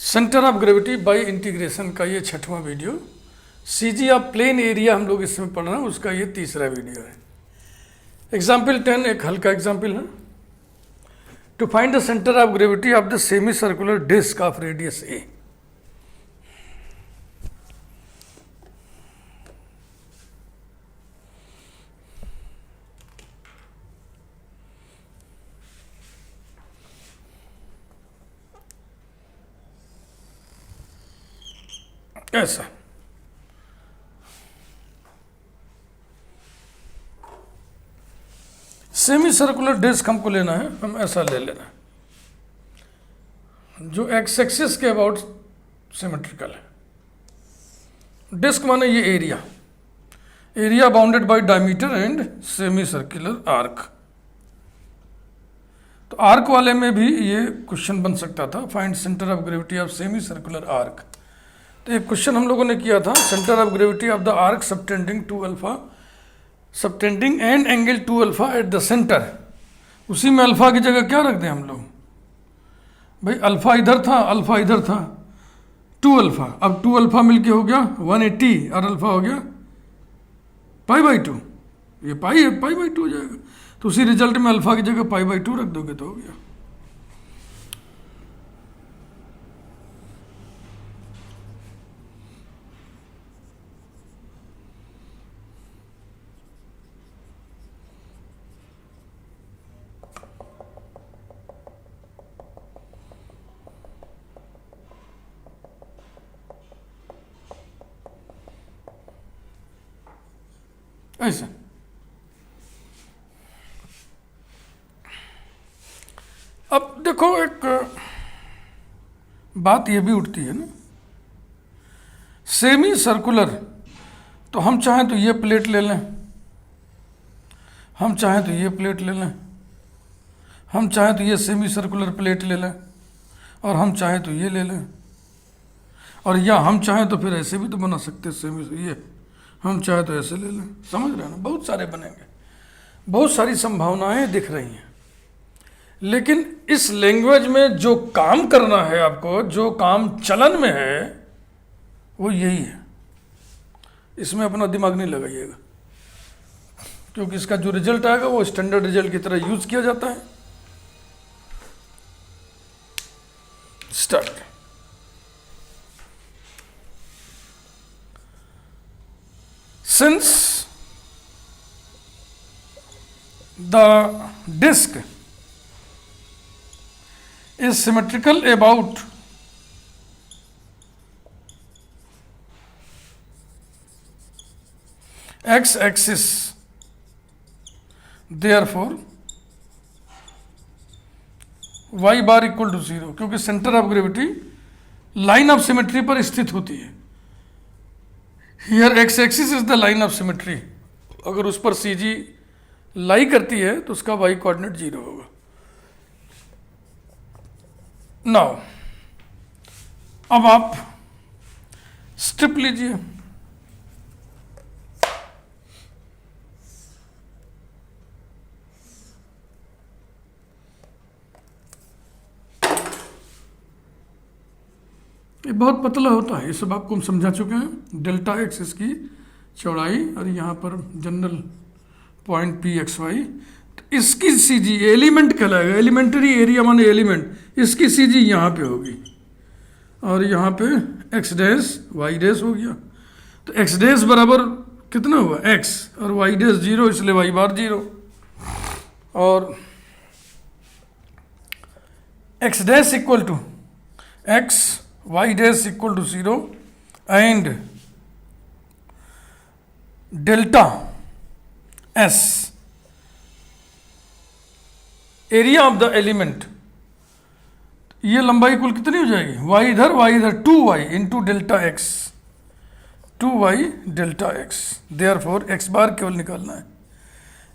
Centre of gravity by integration का ये 6वां video. CG of plane area हम लोग इसमें पढ़ रहे हैं, उसका ये 3रा वीडियो है। एग्जाम्पल 10 एक हल्का एग्जाम्पल है। To find the centre of gravity of the semi circular disc of radius a. ऐसा सेमी सर्कुलर डिस्क हमको लेना है, हम ऐसा ले लेना है जो X X axis about symmetrical है। डिस्क माने ये area, area bounded by diameter and semi circular arc. तो आर्क वाले में भी ये क्वेश्चन बन सकता था, find centre of gravity of semi circular arc. तो एक क्वेश्चन हम लोगों ने किया था, centre of gravity of the arc subtending to alpha, subtending and angle 2 alpha at the centre. उसी में अल्फा की जगह क्या रख दें हम लोग भाई, अल्फा इधर था, अल्फा इधर था, 2 अल्फा। अब 2 अल्फा मिलके हो गया 180 और अल्फा हो गया π/2। ये पाई है, π/2 हो जाएगा। तो उसी रिजल्ट में अल्फा की जगह π/2 रख दोगे तो हो गया। ऐसा अब देखो, एक बात ये भी उठती है ना, सेमी सर्कुलर। तो हम चाहें तो ये प्लेट ले लें, हम चाहें तो ये प्लेट ले लें, हम चाहें तो ये सेमी सर्कुलर प्लेट ले लें, और हम चाहें तो ये ले लें, और या हम चाहें तो फिर ऐसे भी तो बना सकते हैं सेमी, ये हम चाहे तो ऐसे ले लें। समझ रहे हैं ना, बहुत सारे बनेंगे, बहुत सारी संभावनाएं दिख रही हैं। लेकिन इस लैंग्वेज में जो काम करना है आपको, जो काम चलन में है वो यही है। इसमें अपना दिमाग नहीं लगाइएगा, क्योंकि इसका जो रिजल्ट आएगा वो स्टैंडर्ड रिजल्ट की तरह यूज किया जाता है। Start. Since the disk is symmetrical about x-axis, therefore y bar equal to 0, क्योंकि centre of gravity line of symmetry पर स्थित होती है। Here x axis is the line of symmetry. अगर उस पर सी जी लाई करती है तो उसका वाई कोऑर्डिनेट 0 होगा। नाउ अब आप स्ट्रिप लीजिए, ये बहुत पतला होता है, ये सब आपको हम समझा चुके हैं। डेल्टा एक्स इसकी चौड़ाई, और यहाँ पर general point P X Y. तो इसकी सी जी एलिमेंट कहलाएगा, एलिमेंट्री एरिया माने एलिमेंट। इसकी सी जी यहाँ पे होगी, और यहाँ पे एक्स डैश वाई डैश हो गया। तो एक्स डैश बराबर कितना हुआ एक्स, और वाई डैश 0, इसलिए वाई बार 0। और X dash equal to X, y dash equal to 0, and delta s area of the element। ये लंबाई कुल कितनी हो जाएगी, y इधर 2y into delta X, 2y delta X. Therefore x bar केवल निकालना है,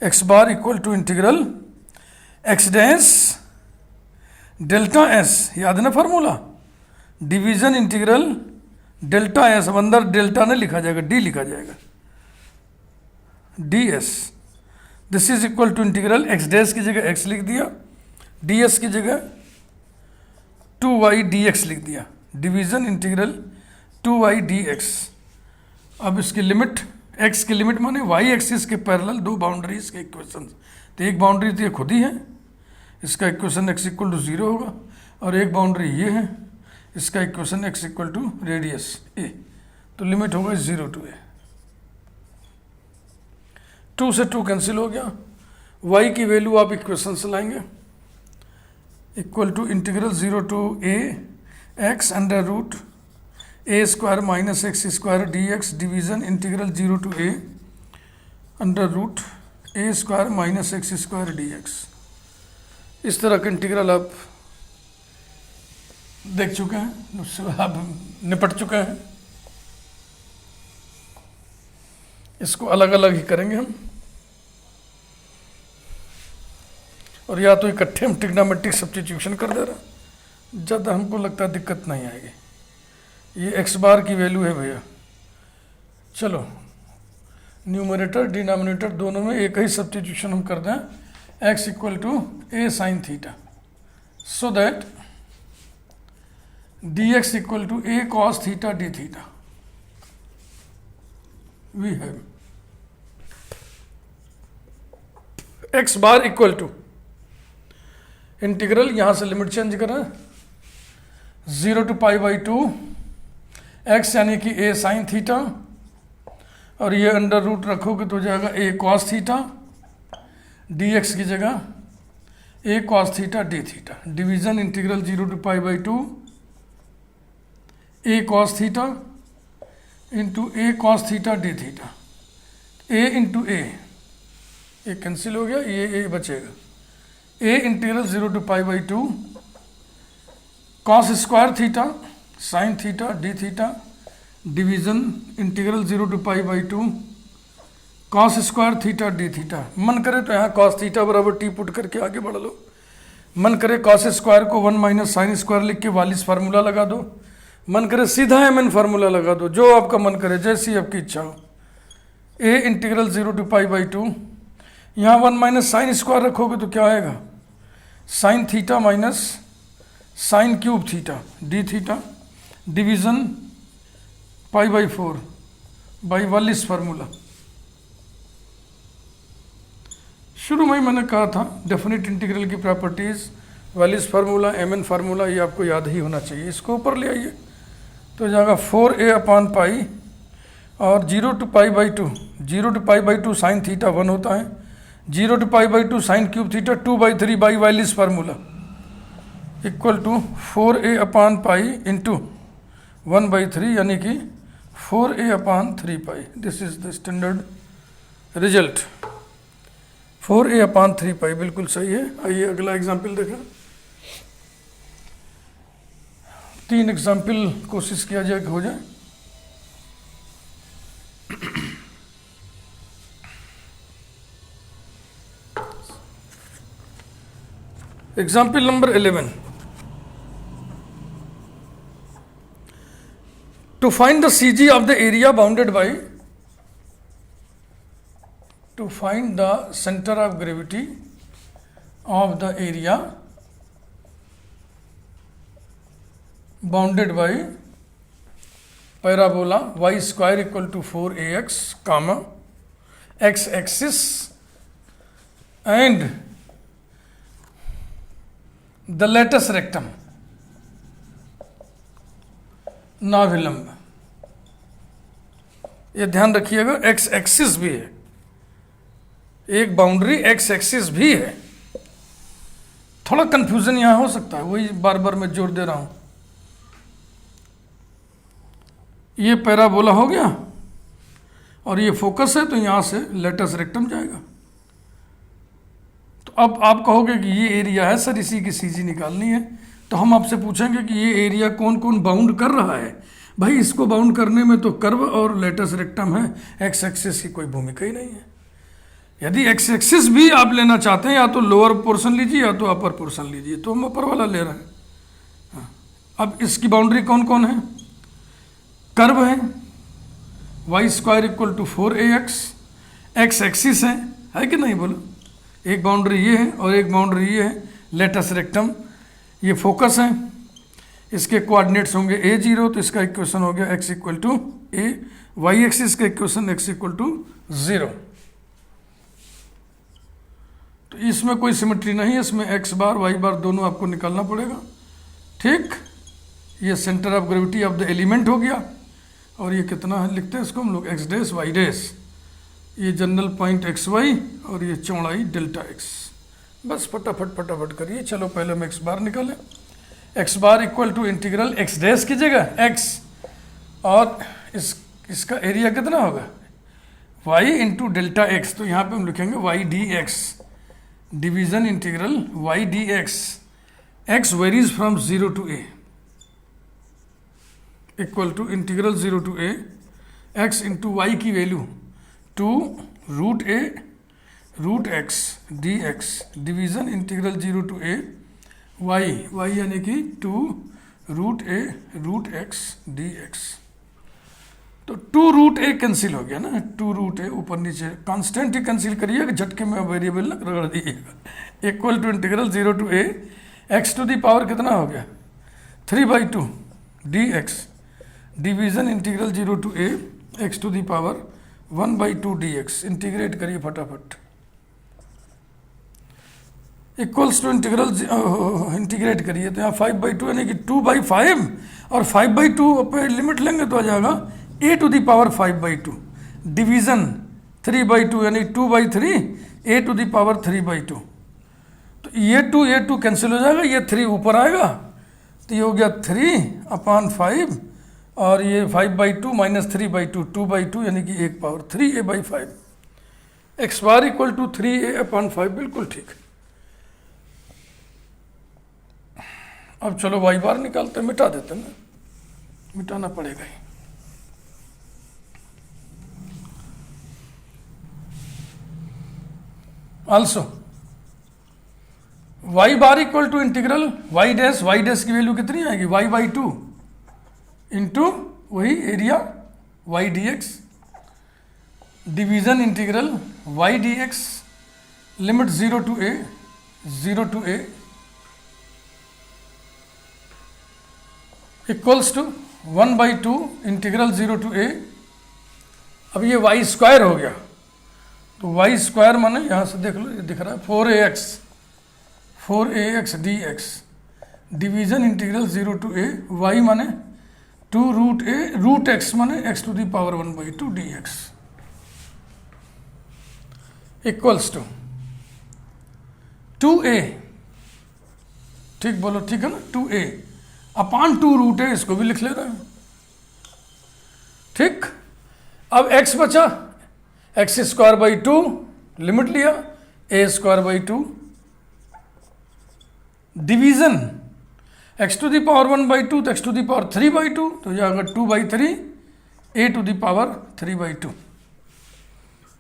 x bar equal to integral x dash delta s, याद है ना formula, division integral delta S. अब अंदर डेल्टा नहीं लिखा जाएगा, डी लिखा जाएगा, D S. This is equal to integral X dash की जगह एक्स लिख दिया, डी एस की जगह 2y dx लिख दिया। Division integral 2y dx। अब इसकी लिमिट, x की लिमिट माने y एक्सिस के पैरेलल दो बाउंड्रीज के इक्वेशन। तो एक बाउंड्री तो ये खुद ही है, इसका इक्वेशन x इक्वल टू 0 होगा, और एक बाउंड्री ये है, इसका equation x equal to radius a। तो लिमिट होगा 0 to a। 2 से 2 कैंसिल हो गया, y की वैल्यू आप इक्वेशन से लाएंगे, equal to integral 0 to a x under root a square minus X square dx division integral 0 to a under root a square minus X square dx। इस तरह का इंटीग्रल आप देख चुके हैं, उससे आप निपट चुके हैं। इसको अलग अलग ही करेंगे हम, और या तो इकट्ठे हम ट्रिग्नोमेट्रिक सब्स्टिट्यूशन कर दे रहे, ज़्यादा हमको लगता है दिक्कत नहीं आएगी। ये x बार की वैल्यू है भैया। चलो न्यूमरेटर डिनोमिनेटर दोनों में एक ही सब्स्टिट्यूशन हम कर दें, x equal to a sine theta, so that dx equal to a cos theta d theta. We have x bar equal to integral, यहाँ से लिमिट चेंज करें 0 to π/2 x यानी कि a साइन थीटा, और ये अंडर रूट रखोगे तो हो जाएगा a cos थीटा, dx की जगह a cos theta d theta, division integral 0 to π/2 a cos theta into a cos theta d theta, a into a, ये कैंसिल हो गया, ये a बचेगा, a integral 0 to π/2 cos square theta sine theta d theta, division integral 0 to π/2 cos square theta d theta. मन करे तो यहाँ cos theta बराबर t पुट करके आगे बढ़ लो, मन करे cos स्क्वायर को 1 माइनस साइन स्क्वायर लिख के वालिस फार्मूला लगा दो, मन करे सीधा mn फार्मूला लगा दो, जो आपका मन करे, जैसी आपकी इच्छा हो। a इंटीग्रल 0 to π/2, यहाँ 1 माइनस साइन स्क्वायर रखोगे तो क्या आएगा, sine theta minus sine cube theta d theta, division π/4 by Wallis formula. शुरू में ही मैंने कहा था डेफिनेट इंटीग्रल की properties, Wallis formula, mn formula, ये आपको याद ही होना चाहिए। इसको ऊपर ले आइए तो जाएगा 4a/π, और 0 to π/2, 0 to π/2 साइन थीटा 1 होता है, 0 to π/2 sine cube theta 2/3 by Wallis formula, equal to 4a/π into 1/3 यानी कि 4a/3π। This is the standard result, 4a/3π बिल्कुल सही है। आइए अगला एग्जाम्पल देखें। 3 एग्जाम्पल कोशिश किया जाए कि हो जाए। Example number 11, to find the CG of the area bounded by, to find the center of gravity of the area bounded by parabola y square equal to 4ax comma x axis and the latus rectum नाभिलंब। ये ध्यान रखिएगा, x axis भी है, एक boundary x axis भी है। थोड़ा confusion यहां हो सकता है, वही बार बार मैं जोर दे रहा हूं। ये पैराबोला हो गया और ये फोकस है, तो यहां से लेटस रेक्टम जाएगा। तो अब आप कहोगे कि ये एरिया है सर, इसी की सीजी निकालनी है, तो हम आपसे पूछेंगे कि ये एरिया कौन कौन बाउंड कर रहा है। भाई इसको बाउंड करने में तो कर्व और लेटस रेक्टम है, एक्स एक्सिस की कोई भूमिका ही नहीं है। यदि एक्स एक्सिस भी आप लेना चाहते हैं, या तो लोअर पोर्शन लीजिए या तो अपर पोर्शन लीजिए, तो हम अपर वाला ले रहे हैं। हाँ। अब इसकी बाउंड्री कौन कौन है, कर्व है Y square equal to 4ax, X axis है कि नहीं बोलो। एक बाउंड्री ये है और एक बाउंड्री ये है, लेटस रेक्टम, ये फोकस है। इसके कोऑर्डिनेट्स होंगे a0, तो इसका इक्वेशन हो गया x equal to a, Y axis का इक्वेशन x इक्वल टू 0। तो इसमें कोई सिमेट्री नहीं है, इसमें x बार y बार दोनों आपको निकालना पड़ेगा। ठीक, ये centre of gravity of the element हो गया। और ये कितना है, लिखते हैं इसको हम लोग x डैश y डैश, ये जनरल पॉइंट एक्स वाई और ये चौड़ाई डेल्टा एक्स। बस फटाफट फटाफट करिए। चलो पहले हम एक्स बार निकालें। X bar equal to integral X dash की जगह एक्स, और इसका एरिया कितना होगा y इंटू डेल्टा एक्स, तो यहाँ पे हम लिखेंगे y d x, division integral y d x, x varies from 0 to a equal to integral 0 to a x into y की value 2 root a root x d x, division integral 0 to a y यानी कि 2 root a root x d x. तो 2 root ए cancel हो गया ना, 2 root ए ऊपर नीचे constant ही cancel करिएगा, झटके में वेरिएबल ना रगड़ दीजिएगा। Equal to integral 0 to a x to the power कितना हो गया 3/2 d x, division integral 0 to a x to the power 1/2 d x. Integrate करिए फटाफट, इक्वल्स टू इंटीग्रेट करिए तो यहाँ 5/2 यानी कि 2/5, और 5/2 पे लिमिट लेंगे तो आ जाएगा a to the power 5/2, division 3/2 यानी 2/3 a टू दी पावर 3/2। तो ये 2 कैंसिल हो जाएगा, ये 3 ऊपर आएगा, तो ये हो गया 3/5, और ये 5/2 माइनस 3/2 2/2 यानी कि 1 power 3a/5। X bar equal to 3a/5, बिल्कुल ठीक। अब चलो वाई बार निकालते हैं, मिटा देते हैं ना, मिटाना पड़ेगा ही। Also y bar equal to integral y dash की वैल्यू कितनी आएगी y/2 इंटू वही area y d x, division integral y d x, limit 0 to a equals to 1/2 integral 0 to a। अब ये वाई स्क्वायर हो गया, तो वाई स्क्वायर माने यहाँ से देख लो, ये दिख रहा है 4ax d x, division integral 0 to a, y माने 2 रूट ए रूट एक्स माने x to the power 1/2 d x, equals to 2a। ठीक बोलो, ठीक है ना, 2a अपान 2 रूट है, इसको भी लिख ले रहे हैं। ठीक, अब x बचा x²/2, लिमिट लिया a²/2, division x to the power 1/2 तो x टू दी पावर 3/2, तो जाएगा 2/3 a to the power 3/2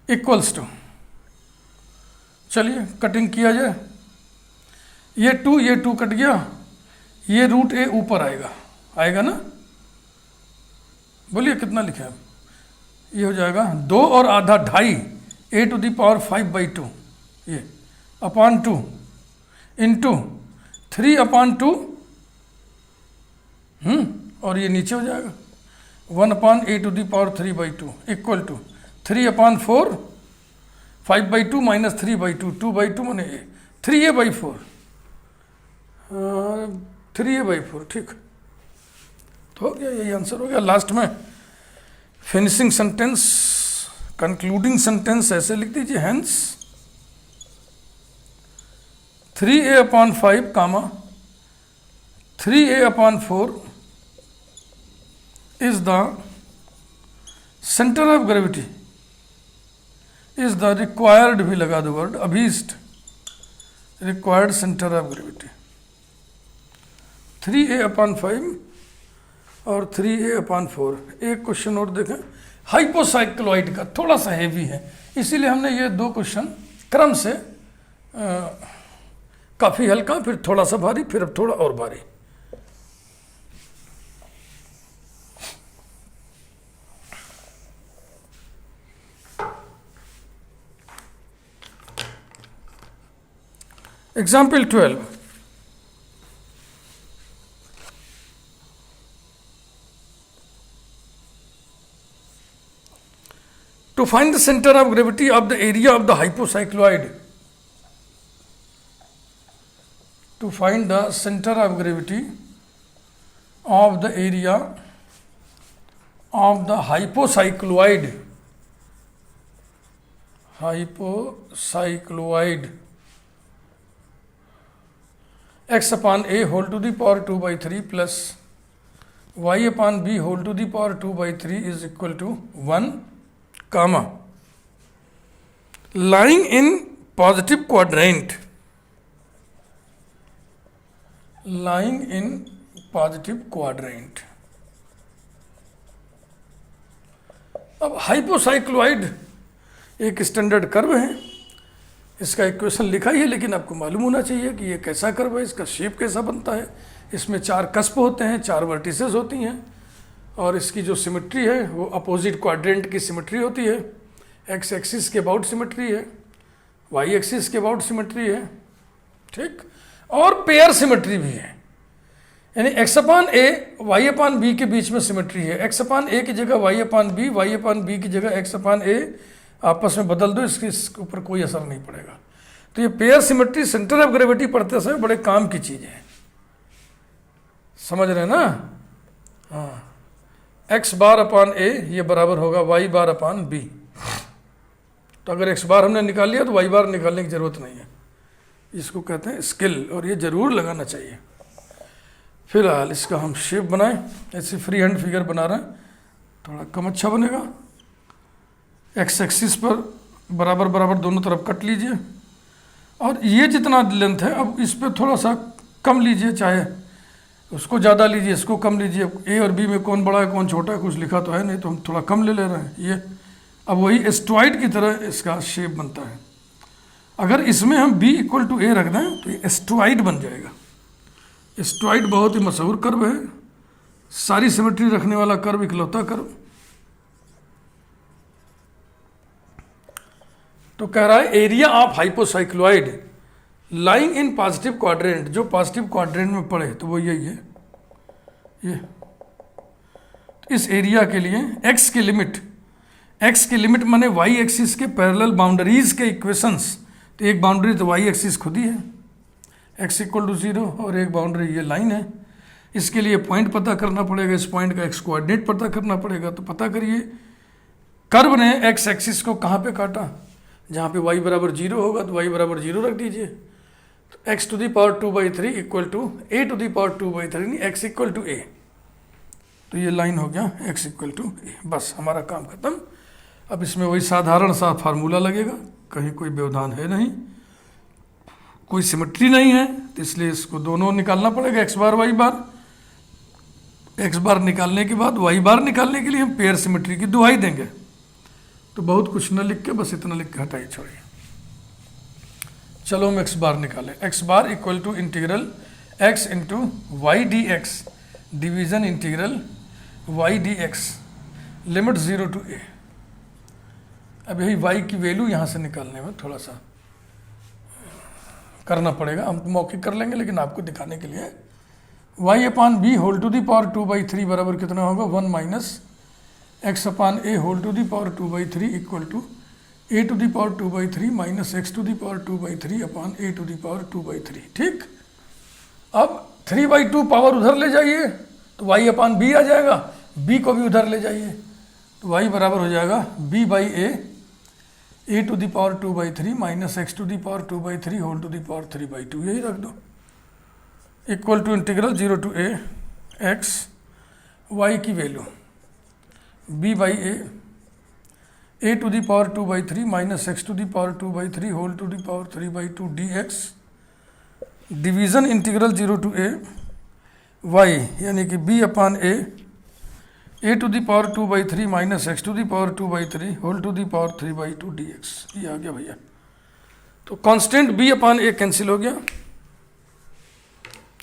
equals to, चलिए कटिंग किया जाए। ये 2 कट गया, ये रूट ए ऊपर आएगा ना, बोलिए कितना लिखा है, ये हो जाएगा 2 और आधा 2.5 a टू दी पावर 5/2, ये अपान 2 इंटू 3/2, और ये नीचे हो जाएगा 1/a to the power 3/2 equal to 3/4 5/2 minus 3/2 2/2 माने a 3a/4 3a/4। ठीक, तो हो गया, यही आंसर हो गया। लास्ट में फिनिशिंग सेंटेंस, कंक्लूडिंग सेंटेंस ऐसे लिख दीजिए, hence 3a/5 comma 3a/4 is the center of gravity is the required, भी लगा दो वर्ड, अभीष्ट required center of gravity। 3a/5 और 3a/4। एक क्वेश्चन और देखें, हाइपोसाइक्लोइड का, थोड़ा सा हेवी है, इसीलिए हमने ये 2 क्वेश्चन क्रम से काफ़ी हल्का, फिर थोड़ा सा भारी, फिर अब थोड़ा और भारी। Example 12, To find the center of gravity of the area of the hypocycloid, to find the center of gravity of the area of the hypocycloid, x upon a whole to the power 2 by 3 plus y upon b whole to the power 2 by 3 is equal to 1, comma, lying in positive quadrant, lying in positive quadrant. अब हाइपोसाइक्लोइड एक standard curve है, इसका equation लिखा ही है, लेकिन आपको मालूम होना चाहिए कि ये कैसा कर्व है, इसका शेप कैसा बनता है। इसमें 4 कस्प होते हैं, 4 वर्टिसेस होती हैं, और इसकी जो सिमेट्री है वो अपोजिट क्वाड्रेंट की सिमेट्री होती है। X X axis about symmetry है, Y axis axis about symmetry है, ठीक, और पेयर सिमेट्री भी है, यानी एक्स अपान ए वाई अपान बी के बीच में सिमेट्री है। एक्स अपान ए की जगह वाई अपान बी, वाई अपान बी की जगह एक्स अपान ए आपस में बदल दो, इसके ऊपर कोई असर नहीं पड़ेगा। तो ये pair symmetry centre of gravity पढ़ते समय बड़े काम की चीज़ है, समझ रहे हैं ना। हाँ, एक्स बार अपान ए ये बराबर होगा वाई बार अपान बी। तो अगर एक्स बार हमने निकाल लिया तो वाई बार निकालने की जरूरत नहीं है, इसको कहते हैं स्किल, और ये जरूर लगाना चाहिए। फिलहाल इसका हम शेप बनाएं, ऐसे फ्री हैंड फिगर बना रहे हैं, थोड़ा कम अच्छा बनेगा। एक्स एक्सिस पर बराबर बराबर दोनों तरफ कट लीजिए, और ये जितना लेंथ है अब इस पर थोड़ा सा कम लीजिए, चाहे उसको ज़्यादा लीजिए, इसको कम लीजिए। ए और बी में कौन बड़ा है कौन छोटा है कुछ लिखा तो है नहीं, तो हम थोड़ा कम ले रहे हैं। ये अब वही एस्ट्रॉइड की तरह इसका शेप बनता है। अगर इसमें हम b इक्वल टू ए रख दें तो ये एस्ट्रॉइड बन जाएगा। एस्ट्रॉइड बहुत ही मशहूर कर्व है, सारी सिमेट्री रखने वाला कर्व, इकलौता कर्व। तो कह रहा है area of hypocycloid lying in positive quadrant, जो पॉजिटिव क्वाड्रेंट में पड़े तो वो यही है। ये इस एरिया के लिए x की लिमिट माने y एक्सिस के पैरेलल बाउंड्रीज के इक्वेशंस। तो एक बाउंड्री तो y एक्सिस खुद ही है, x इक्वल टू 0, और एक बाउंड्री ये लाइन है। इसके लिए पॉइंट पता करना पड़ेगा, इस पॉइंट का x कोऑर्डिनेट पता करना पड़ेगा। तो पता करिए कर्व ने x एक्सिस को कहाँ पे काटा, जहाँ पे y बराबर 0 होगा तो y बराबर 0 रख दीजिए। तो x to the power 2 by 3 equal to a to the power 2 by 3, x equal to a। तो ये लाइन हो गया x इक्वल टू a, बस हमारा काम खत्म। अब इसमें वही साधारण सा फार्मूला लगेगा, कहीं कोई व्यवधान है नहीं, कोई सिमेट्री नहीं है, तो इसलिए इसको दोनों निकालना पड़ेगा, x बार y बार। x बार निकालने के बाद y बार निकालने के लिए हम पेयर सिमेट्री की दुहाई देंगे। तो बहुत कुछ न लिख के बस इतना लिख के हटाइए, छोड़िए। चलो हम x बार निकालें। x bar equal to integral x into y d x division integral y d x limit 0 to a। अब यही y की वैल्यू यहाँ से निकालने में थोड़ा सा करना पड़ेगा, हम मौखिक कर लेंगे, लेकिन आपको दिखाने के लिए y upon b whole to the power 2 by 3 बराबर कितना होगा 1 minus x upon a whole to the power 2 by 3 equal to a to the power 2 by 3 minus x to the power 2 by 3 upon a to the power 2 by 3। ठीक, अब 3 by 2 power उधर ले जाइए तो y upon B आ जाएगा, b को भी उधर ले जाइए तो y बराबर हो जाएगा b by a to the power 2 by 3 minus x to the power 2 by 3 whole to the power 3 by 2, यही रख दो, equal to integral 0 to a x y की value b by a to the power 2 by 3 minus x to the power 2 by 3 whole to the power 3 by 2 d x division integral 0 to a y यानी कि b upon a to the power 2 by 3 minus x to the power 2 by 3 whole to the power 3 by 2 d x, ये आ गया भैया। तो constant b upon a cancel हो गया।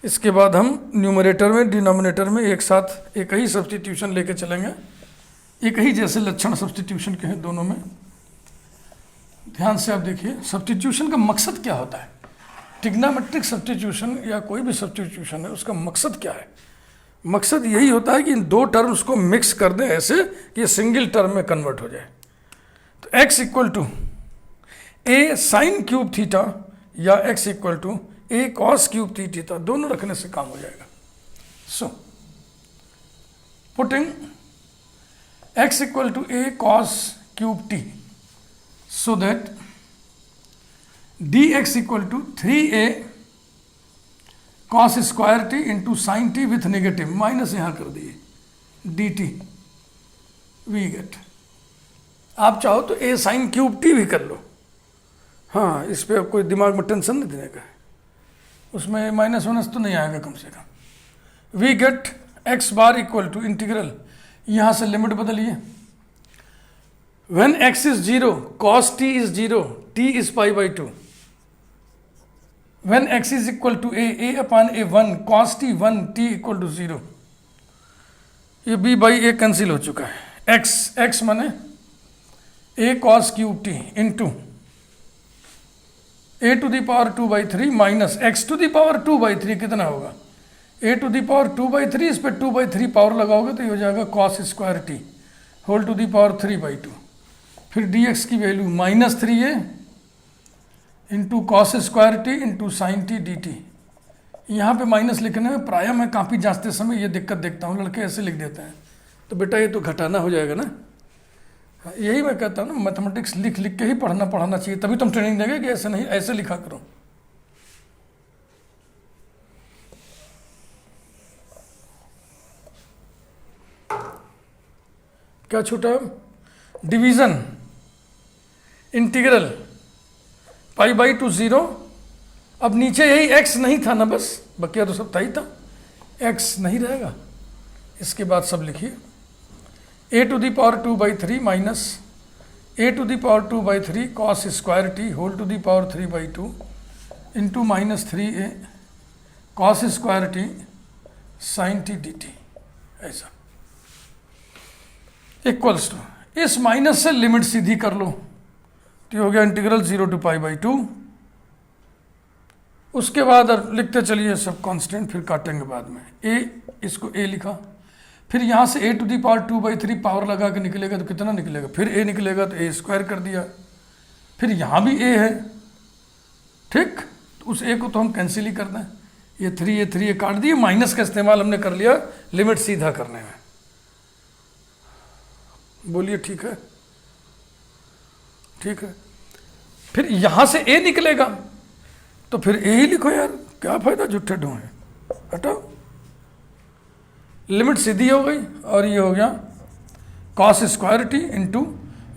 इसके बाद हम न्यूमरेटर में डिनोमिनेटर में एक साथ एक ही सब्स्टिट्यूशन लेके चलेंगे, एक ही जैसे लक्षण सब्स्टिट्यूशन के हैं दोनों में। ध्यान से आप देखिए सब्स्टिट्यूशन का मकसद क्या होता है। ट्रिग्नोमेट्रिक सब्स्टिट्यूशन या कोई भी सब्स्टिट्यूशन है उसका मकसद क्या है, मकसद यही होता है कि इन दो टर्म्स को मिक्स कर दें ऐसे कि ये सिंगल टर्म में कन्वर्ट हो जाए। तो x equal to a sine cube theta या x equal to a cos cube theta, दोनों रखने से काम हो जाएगा. So putting x equal to a cos cube t, so that dx equal to 3a cos square t into sine t with negative, minus यहां कर दिए dt, we get. आप चाहो तो a साइन क्यूब टी भी कर लो. हाँ, इस पर कोई दिमाग में टेंशन नहीं देने का है, उसमें माइनस वाइनस तो नहीं आएगा कम से कम. We get x bar equal to integral, यहां से लिमिट बदलिए. When x is 0 cos t is 0, t is pi by 2. When x is equal to a upon a 1 cos t 1, t equal to 0. ये b by a cancel हो चुका है. x माने a cos cube t into a to the power 2/3 minus x to the power 2/3 कितना होगा, a to the power 2/3, इस पर 2/3 power लगाओगे तो ये हो जाएगा cos square t whole to the power 3/2. फिर dx की value minus 3a into cos square t into sine t d t. यहाँ पर माइनस लिखने में प्रायः मैं काफ़ी जांचते समय ये दिक्कत देखता हूँ, लड़के ऐसे लिख देते हैं. तो बेटा ये तो घटाना हो जाएगा ना. यही मैं कहता हूँ ना, मैथमेटिक्स लिख लिख के ही पढ़ना चाहिए, तभी तुम ट्रेनिंग देंगे कि ऐसे नहीं, ऐसे लिखा करो. क्या छूटा, division integral pi by two 0. अब नीचे यही x नहीं था ना, बस बकिया तो सब था ही था, x नहीं रहेगा. इसके बाद सब लिखिए a to the power 2/3 minus a to the power 2/3 cos square t whole to the power 3/2 into minus 3a cos square t sine t d t. ऐसा इक्वल्स टू, इस माइनस से लिमिट सीधी कर लो तो हो गया इंटीग्रल 0 टू π/2. उसके बाद लिखते चलिए सब कांस्टेंट, फिर काटेंगे बाद में. a, इसको a लिखा, फिर यहाँ से a to the power 2/3 power लगा के निकलेगा तो कितना निकलेगा, फिर a निकलेगा तो a स्क्वायर कर दिया. फिर यहाँ भी a है, ठीक, तो उस a को तो हम कैंसिल ही कर दें. ये 3a काट दिए, माइनस का इस्तेमाल हमने कर लिया लिमिट सीधा करने में. बोलिए ठीक है, ठीक है. फिर यहाँ से a निकलेगा तो फिर a ही लिखो यार, क्या फायदा झूठे ढूंढे, हटाओ. लिमिट सीधी हो गई और ये हो गया cos square t into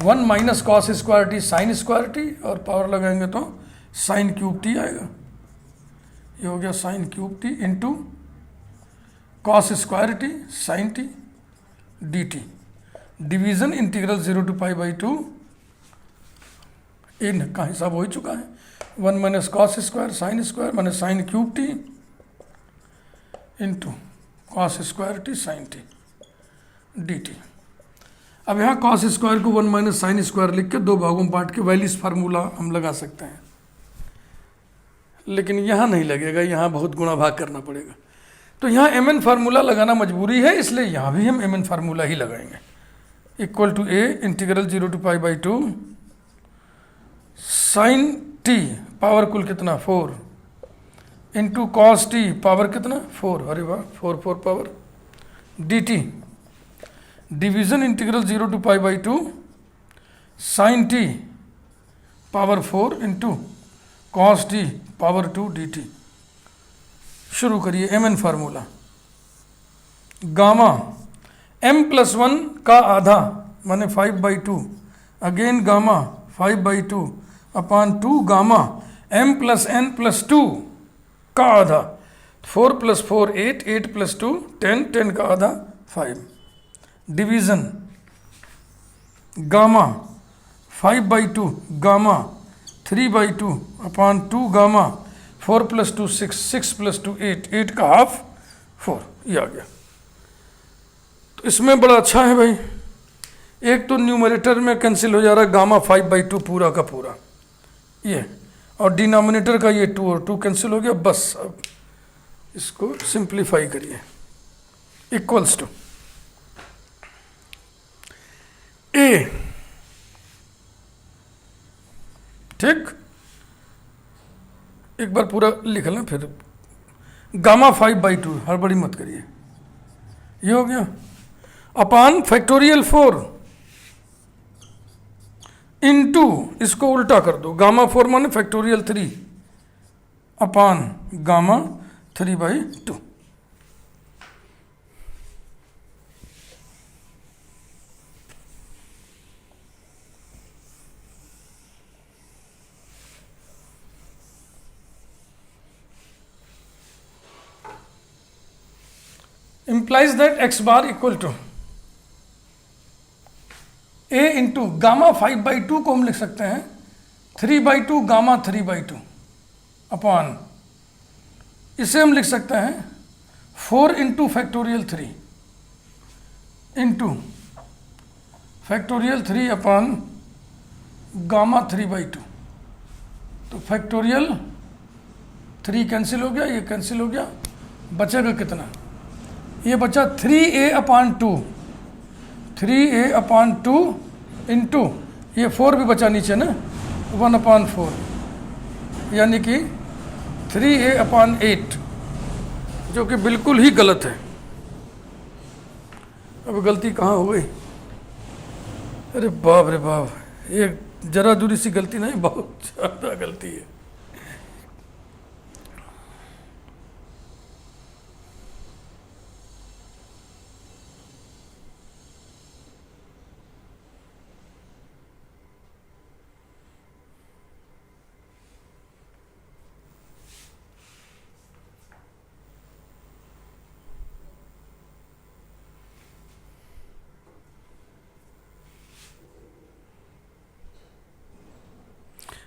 1 minus cos square t sine square t, और पावर लगाएंगे तो साइन क्यूब टी आएगा. ये हो गया sine cube t into cos square t sine t d t. Division integral 0 to π/2 इन का हिसाब हो चुका है. 1 minus cos square sine square minus sine cube t into cos square t sine t d t. अब यहाँ cos square को 1 minus sine square लिख के दो भागों में बांट के वैलिस फार्मूला हम लगा सकते हैं, लेकिन यहाँ नहीं लगेगा, यहाँ बहुत गुणा भाग करना पड़ेगा. तो यहाँ mn फार्मूला लगाना मजबूरी है, इसलिए यहाँ भी हम mn फार्मूला ही लगाएंगे. Equal to a integral 0 to π/2 sine t power कुल कितना 4 इंटू कॉस टी पावर कितना 4, अरे वाह 4 power d t. Division integral 0 to π/2 sine t power 4 into cos t power 2 d t. शुरू करिए mn फार्मूला. गामा m+1 का आधा माने 5/2, again gamma 5/2 upon 2 gamma m+n+2 का आधा, 4 + 4 8, 8 + 2 10, 10 का आधा 5. Division gamma 5/2 gamma 3/2 upon 2 gamma 4 + 2 6, 6 + 2 8, 8 का हाफ 4. ये आ गया. तो इसमें बड़ा अच्छा है भाई, एक तो न्यूमरेटर में कैंसिल हो जा रहा है गामा 5/2 पूरा का पूरा ये, और डिनोमिनेटर का ये 2 और 2 कैंसिल हो गया. बस अब इसको सिंप्लीफाई करिए. इक्वल्स टू a एक बार पूरा लिख लें फिर। गामा 5/2, हड़बड़ी मत करिए। ये हो गया अपान फैक्टोरियल 4 इंटू, इसको उल्टा कर दो, गामा 4 माने factorial 3 upon gamma 3/2। implies that x bar equal to a into gamma 5/2 को हम लिख सकते हैं 3/2 गामा 3/2 अपॉन, इसे हम लिख सकते हैं 4 into factorial 3 into factorial 3 upon gamma 3/2। तो फैक्टोरियल 3 कैंसिल हो गया, ये कैंसिल हो गया, बचेगा कितना? ये बचा 3a/2, 3a/2 इंटू ये 4 भी बचा नीचे ना, 1/4, यानी कि 3a/8, जो कि बिल्कुल ही गलत है। अब गलती कहाँ हो गई? अरे बाप रे बाप, ये जरा दूरी सी गलती नहीं, बहुत ज़्यादा गलती है।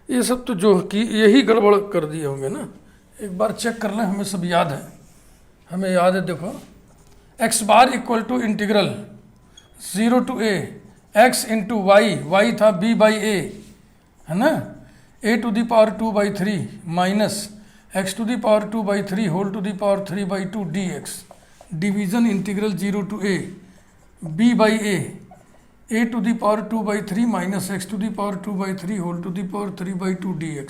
ये सब तो जो कि यही गड़बड़ कर दिए होंगे ना, एक बार चेक कर लें, हमें सब याद है, हमें याद है। देखो x bar equal to integral 0 to a x into y, y था b/a है ना, a⁻²/3 minus x⁻²/3 whole to the power 3/2 dx, division integral 0 to a b/a a⁻²/3 minus x⁻²/3 whole to the power 3/2 dx,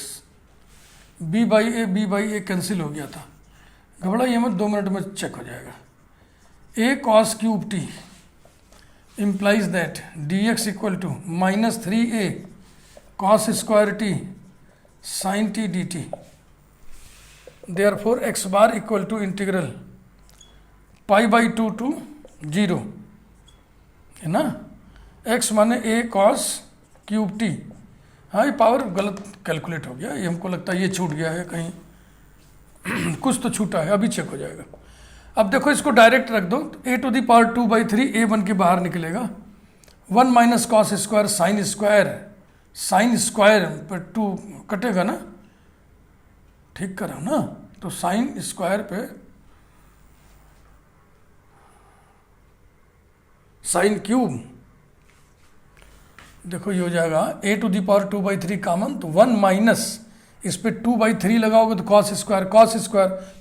b/a cancel हो गया था। घबराइए मत, 2 minute में check हो जाएगा। a cos cube t implies that dx equal to -3a cos square t sin t dt, therefore x bar equal to integral π/2 to 0 है ना, x माने a cos क्यूब t। हाँ, ये पावर गलत calculate हो गया, ये हमको लगता है ये छूट गया है कहीं कुछ तो छूटा है, अभी चेक हो जाएगा। अब देखो इसको डायरेक्ट रख दो, a⁻²/3 a बन के बाहर निकलेगा, 1 minus cos square sine square पर 2 कटेगा ना, ठीक करो ना, तो साइन स्क्वायर पे साइन क्यूब, देखो ये हो जाएगा a⁻²/3 कॉमन, तो 1 माइनस इस पे 2/3 लगाओगे तो कॉस स्क्वायर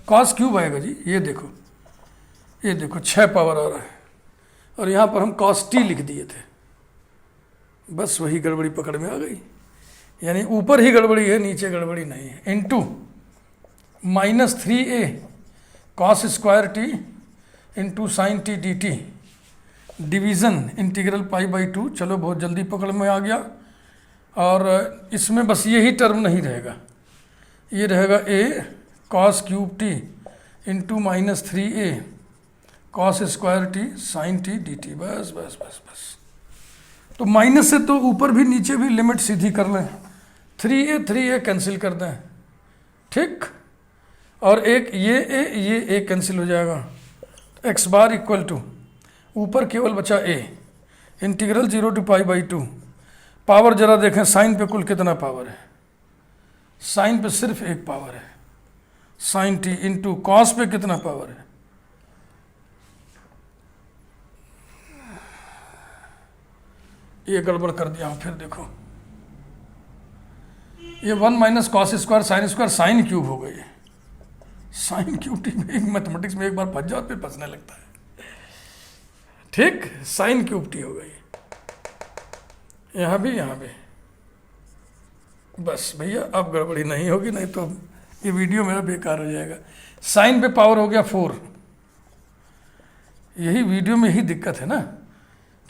कॉस क्यूब आएगा जी। ये देखो 6 पावर आ रहा है, और यहाँ पर हम कॉस t लिख दिए थे, बस वही गड़बड़ी पकड़ में आ गई, यानी ऊपर ही गड़बड़ी है, नीचे गड़बड़ी नहीं है। Into -3a cos square t into sine t dt, division integral π/2, चलो बहुत जल्दी पकड़ में आ गया। और इसमें बस यही टर्म नहीं रहेगा, ये रहेगा a cos cube t into -3a cos square t sin t dt, बस बस बस बस। तो माइनस से तो ऊपर भी नीचे भी लिमिट सीधी कर लें, 3a कैंसिल कर दें, ठीक, और एक ये a कैंसिल हो जाएगा, x बार इक्वल टू ऊपर केवल बचा a इंटीग्रल 0 टू π/2, पावर जरा देखें साइन पे कुल कितना पावर है, साइन पे सिर्फ एक पावर है साइन t, इंटू कॉस पे कितना पावर है, ये गड़बड़ कर दिया हूँ। फिर देखो ये 1 minus cos square sine cube हो गई, साइन क्यूब टी में मैथमेटिक्स में एक बार फंस जाओ फिर फंसने लगता है, ठीक, साइन क्यूब टी हो गई, यहाँ भी, बस भैया अब गड़बड़ी नहीं होगी, नहीं तो ये वीडियो मेरा बेकार हो जाएगा। साइन पे पावर हो गया 4। यही वीडियो में ही दिक्कत है ना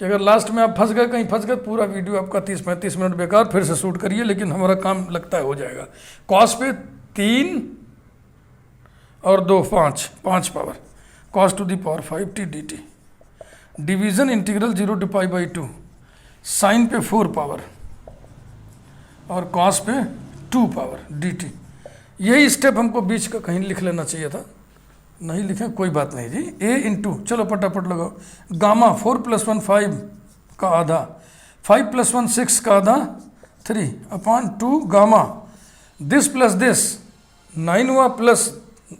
कि अगर लास्ट में आप फंस गए, कहीं फंस गए, पूरा वीडियो आपका 30-35 मिनट बेकार। फिर से शूट करिए, लेकिन हमारा काम लगता है हो जाएगा। कॉस पे 3 और 2 5 power, cos to the power 5t dt। Division integral 0 to π/2, sine पे 4 पावर और कॉस पे 2 पावर dt। यही स्टेप हमको बीच का कहीं लिख लेना चाहिए था, नहीं लिखे, कोई बात नहीं जी। a इंटू, चलो पटापट लगाओ, गामा 4 + 1 5 का आधा, 5 + 1 6 का आधा 3 upon 2 gamma, this plus this 9 हुआ प्लस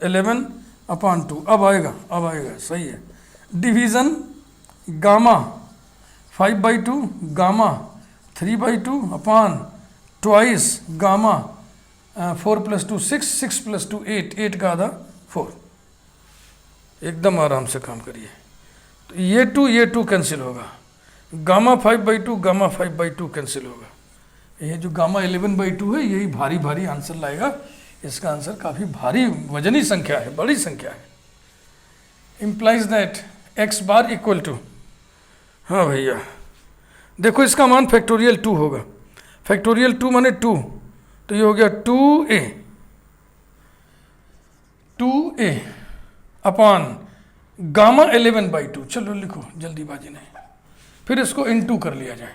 11 अपॉन 2। अब आएगा सही है। Division gamma 5/2 gamma 3/2 upon twice gamma 4 + 2 6, 6 + 2 8, 8 का आधा 4। एकदम आराम से काम करिए। तो ये 2 कैंसिल होगा, गामा 5/2 गामा 5/2 कैंसिल होगा। ये जो गामा 11/2 है, यही भारी भारी आंसर लाएगा। इसका आंसर काफ़ी भारी वजनी संख्या है, बड़ी संख्या है। Implies that x bar equal to, हाँ भैया देखो इसका मान फैक्टोरियल 2 होगा। फैक्टोरियल 2 माने 2, तो ये हो गया 2a अपॉन गामा 11/2। चलो लिखो, जल्दीबाजी नहीं, फिर इसको इनटू कर लिया जाए।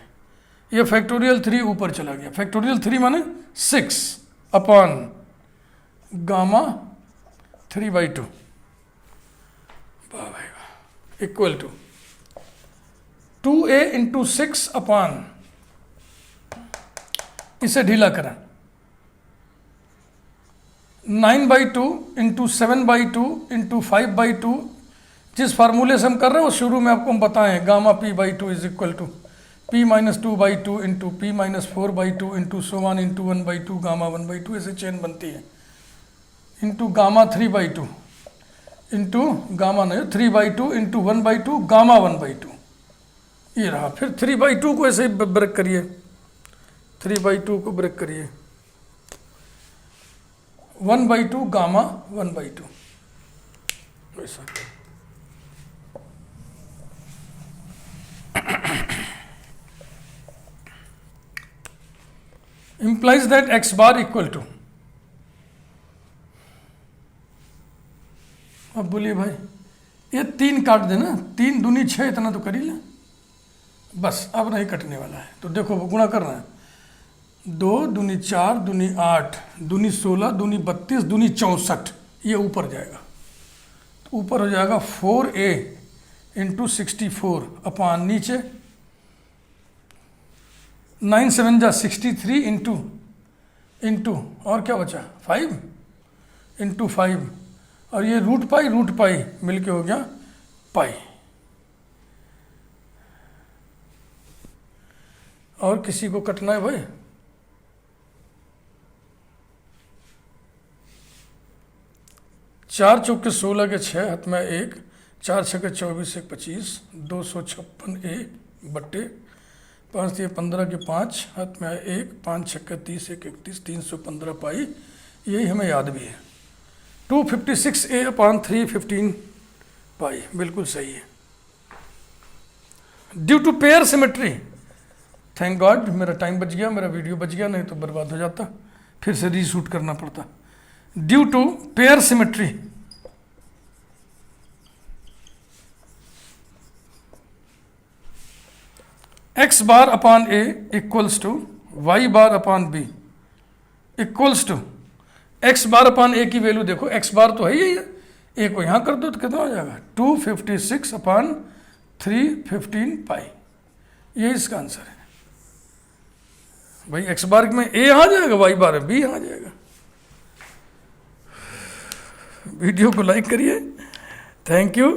ये फैक्टोरियल 3 ऊपर चला गया। फैक्टोरियल 3 माने 6 upon gamma 3/2 equal to 2a into 6 upon, इसे ढीला करें, 9/2 इंटू 7/2 इंटू 5/2। जिस फार्मूले से हम कर रहे हैं वो शुरू में आपको हम बताएं, gamma p/2 is equal to p - 2/2 into p - 4/2 into so 1 into 1/2 gamma 1/2, ऐसे चेन बनती है, इंटू गामा 3/2 इंटू गामा नहीं 3/2 इंटू 1/2 गामा 1/2। ये रहा। फिर 3/2 को ऐसे ही ब्रेक करिए, 3/2 को ब्रेक करिए, 1/2 गामा 1/2 वैसा। implies that x bar equal to, अब बोलिए भाई ये 3 काट देना, 3 दूनी 6, इतना तो कर ही ले बस। अब नहीं कटने वाला है, तो देखो गुणा करना है, 2 दूनी 4 दूनी 8 दूनी 16 दूनी 32 दूनी 64, ये ऊपर जाएगा। तो ऊपर हो जाएगा 4a इंटू 64 अपॉन नीचे 9 7 जा 63 इंटू और क्या बचा 5 इंटू 5, और ये रूट पाई मिलके हो गया पाई। और किसी को कटना है भाई? 4 चौके 16 के 6 हाथ में 1, 4 छक्के 24 1 25, 256 बट्टे 5 दिए 15 के 5 हाथ में 1, 5 छक्के 30 1 31, 315 पाई। यही हमें याद भी है। 256a अपॉन 315 पाई, बिल्कुल सही है। Due to pair symmetry, thank God मेरा टाइम बच गया, मेरा वीडियो बच गया, नहीं तो बर्बाद हो जाता, फिर से रीशूट करना पड़ता। Due to pair symmetry x bar upon a equals to y bar upon b equals to x bar upon a की वैल्यू देखो, x बार तो है ही है, a को यहाँ कर दो तो कितना हो जाएगा 256 अपॉन 315 पाई। ये इसका आंसर है भाई। x बार में a आ जाएगा, y बार में b आ जाएगा। वीडियो को लाइक करिए, थैंक यू।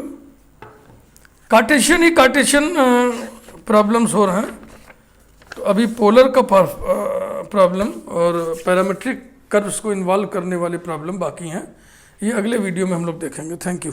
कार्टेशियन प्रॉब्लम्स हो रहे हैं, तो अभी पोलर का प्रॉब्लम और पैरामेट्रिक कर्व्स को इन्वॉल्व करने वाले प्रॉब्लम बाकी हैं। ये अगले वीडियो में हम लोग देखेंगे। Thank you.